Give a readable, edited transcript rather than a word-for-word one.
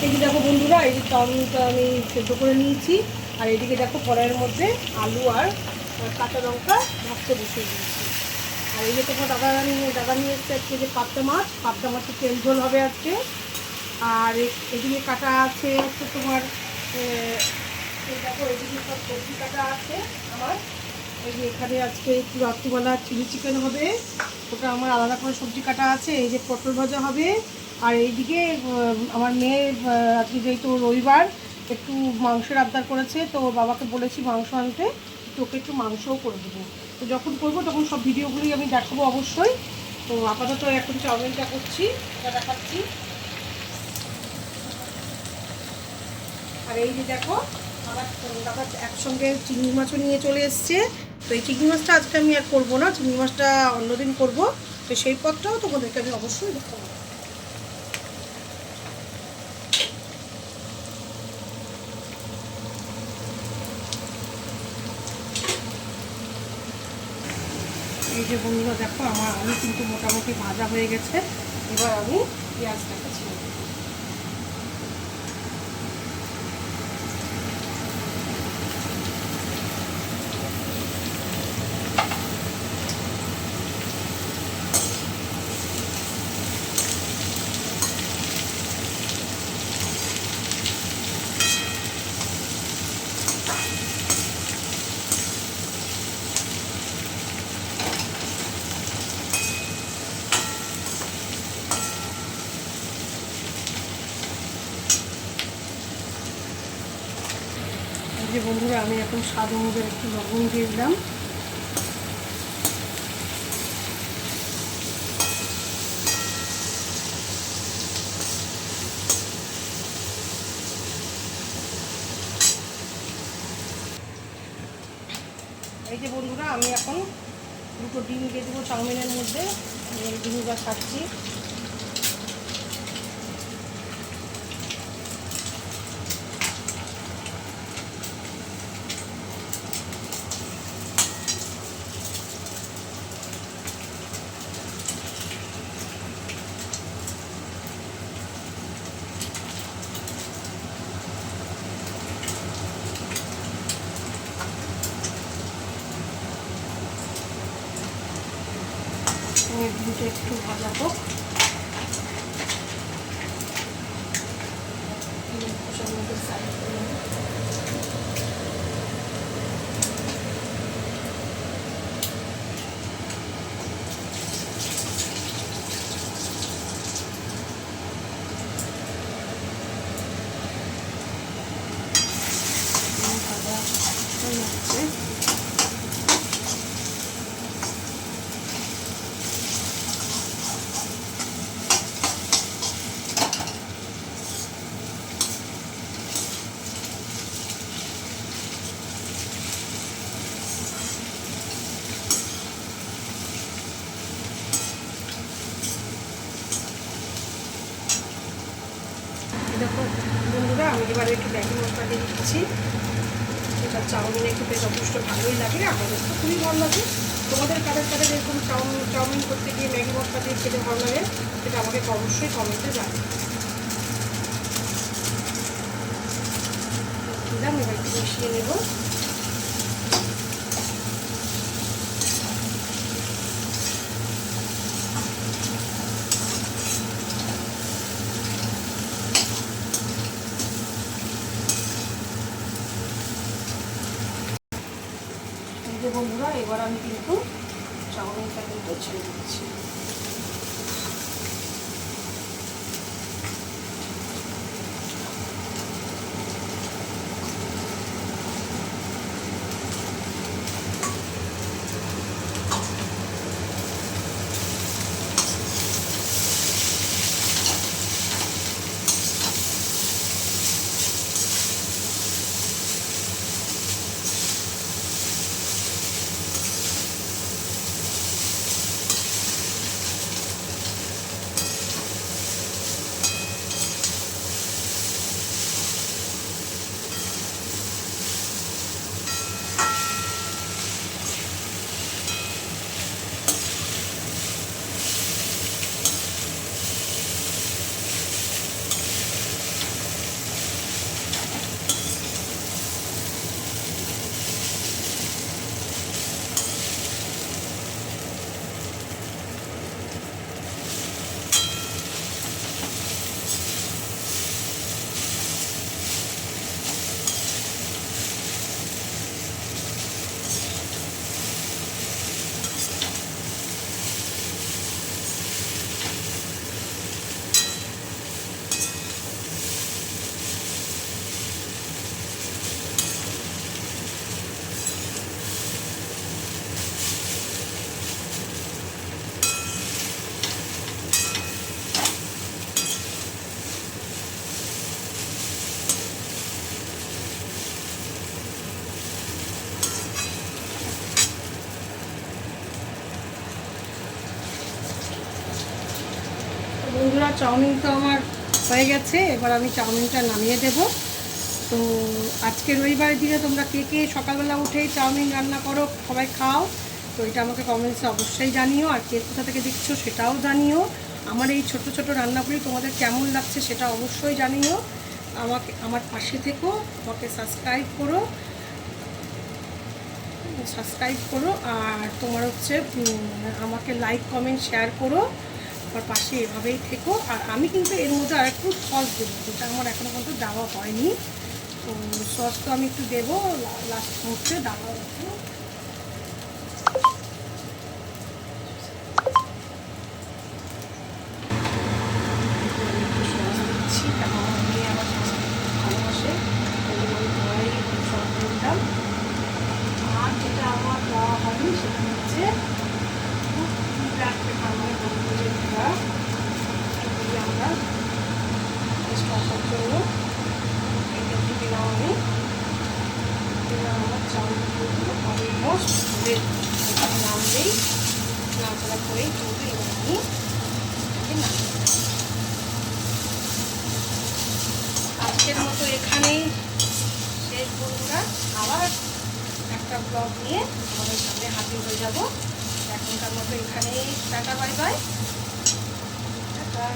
এই যে দেখো বন্ধুরা, এই যে চাউমিনটা আমি সেদ্ধ করে নিয়েছি। আর এদিকে দেখো কড়াইয়ের মধ্যে আলু আর কাঁচা লঙ্কা ভাজতে বসিয়ে দিয়েছি। আর এই যে তোমার দাদা নিয়ে এসছে আজকে যে পাবদা মাছের তেল ঝোল হবে আজকে। আর এদিকে কাটা আছে হচ্ছে তোমার দেখো এদিকে সব সবজি কাটা আছে আমার। এই যে এখানে আজকে একটু রাত্রিবেলা চিলি চিকেন হবে, ওটা আমার আলাদা করে সবজি কাটা আছে। এই যে পটল ভাজা হবে। আর এইদিকে আমার মেয়ে আজকে যেহেতু রবিবার একটু মাংসের আবদার করেছে, তো বাবাকে বলেছি মাংস আনতে, তোকে একটু মাংসও করে দেবো। তো যখন করবো তখন সব ভিডিওগুলোই আমি দেখাবো অবশ্যই। তো আপাতত এখন চাউমিনটা করছি, এটা দেখাচ্ছি। আর এই যে দেখো আমার দাদা একসঙ্গে চিংড়ি মাছও নিয়ে চলে এসছে। তো এই চিংড়ি মাছটা আজকে আমি আর করবো না, চিংড়ি মাছটা অন্যদিন করবো। তো সেই পথটাও তোমাদেরকে আমি অবশ্যই দেখাবো। এই যে বন্ধুরা দেখো আমার আলু কিন্তু মোটামুটি ভাজা হয়ে গেছে। এবার আমি পেঁয়াজটা কাছি। যে বন্ধুরা আমি এখন স্বাদ অনুযায়ী একটু লবণ দিয়ে দিলাম। এই যে বন্ধুরা আমি এখন দুটো ডিম দিয়ে দেবো চাউমিনের মধ্যে। ডিমটা খাচ্ছি। ডিমটা একটু ভাজা হোক। দেখো বন্ধুরা আমি এবারে একটু ম্যাগি মশলা দিয়ে দিচ্ছি। এটা চাউমিনে খেতে যথেষ্ট ভালোই লাগে, আমাদের তো খুবই ভালো লাগে। তোমাদের কাদের কাদের এরকম চাউমিন করতে গিয়ে ম্যাগি মশলা দিয়ে খেতে ভালো লাগে সেটা আমাকে অবশ্যই কমেন্টে জানাবে। দিলাম, এবার একটু মিশিয়ে নেব। বন্ধুরা এবার আমি কিন্তু চাউমিনটা কিন্তু ছেড়ে দিচ্ছি। চাউমিন তো আমার হয়ে গেছে, এবার আমি চাউমিনটা নামিয়ে দেব। তো আজকে রবিবারের দিনে তোমরা কে কে সকালবেলা উঠেই চাউমিন রান্না করো, সবাই খাও, তো এটা আমাকে কমেন্টসে অবশ্যই জানিও। আর কে কোথা থেকে দেখছো সেটাও জানিও। আমার এই ছোট ছোট রান্নাগুলি তোমাদের কেমন লাগছে সেটা অবশ্যই জানিও। আমার পাশে থেকো, আমাকে সাবস্ক্রাইব করো আর তোমার হচ্ছে আমাকে লাইক কমেন্ট শেয়ার করো, আমার পাশে এভাবেই থেকো। আর আমি কিন্তু এর মধ্যে আর একটু সস দেবো, যেটা আমার এখনও পর্যন্ত দেওয়া হয়নি। তো সস তো আমি একটু দেবো লাস্ট মুহূর্তে, দেওয়া একটু সস দিচ্ছি, কারণ আমার মেয়ে আমার সস ভালোবাসে, সস দিলাম। আর যেটা আমার দেওয়া হয়নি সেটা হচ্ছে ব্ল্যাক পেপার, মানে গোলমরিচের গুঁড়া, দিয়ে আমরা টেস্ট আসার জন্য এটা দিয়ে দিলাম আমি। দিলাম আমার চাউমিনগুলো অলমোস্ট রেডি। এটা নামলেই নাড়াচাড়া করেই কিন্তু এবার আমি নামিয়ে দেব। আজকের মতো এখানেই শেষ বন্ধুরা, আবার একটা ব্লগ নিয়ে আমাদের সামনে হাজির হয়ে যাব। এখনকার মতো এখানেই টাটা, বাই বাই, টাটা।